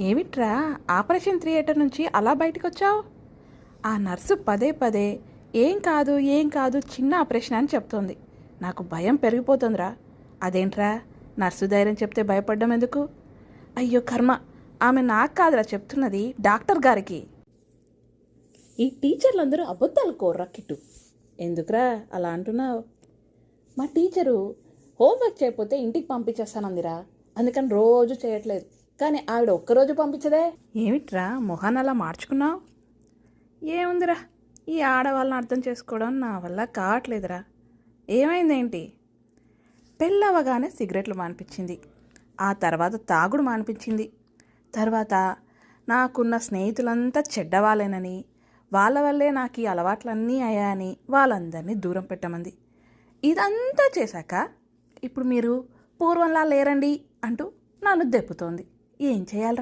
ఏమిట్రా operation theatre నుంచి అలా బయటకు వచ్చావు? ఆ నర్సు పదే పదే ఏం కాదు ఏం కాదు చిన్న ఆపరేషన్ అని చెప్తోంది. నాకు భయం పెరిగిపోతుందిరా. అదేంట్రా నర్సు ధైర్యం చెప్తే భయపడ్డం ఎందుకు? అయ్యో కర్మ, ఆమె నాకు కాదురా చెప్తున్నది, డాక్టర్ గారికి. ఈ టీచర్లందరూ అబద్ధాలు కోర్రా కిట్టు. ఎందుకురా అలా అంటున్నావు? మా టీచరు హోంవర్క్ చేయకపోతే ఇంటికి పంపించేస్తానందిరా, అందుకని రోజు చేయట్లేదు. కానీ ఆవిడ ఒక్కరోజు పంపించదే. ఏమిట్రా మొహాన్ అలా మార్చుకున్నావు? ఏముందిరా, ఈ ఆడవాళ్ళని అర్థం చేసుకోవడం నా వల్ల కావట్లేదురా. ఏమైందేంటి? పెళ్ళవగానే సిగరెట్లు మానిపించింది, ఆ తర్వాత తాగుడు మానిపించింది, తర్వాత నాకున్న స్నేహితులంతా చెడ్డవాళ్ళేనని, వాళ్ళ వల్లే నాకు ఈ అలవాట్లన్నీ అయ్యాయని వాళ్ళందరినీ దూరం పెట్టమంది. ఇదంతా చేశాక ఇప్పుడు మీరు పూర్వంలా లేరండి అంటూ నన్ను దెప్పుతోంది. ఏం చేయాలి?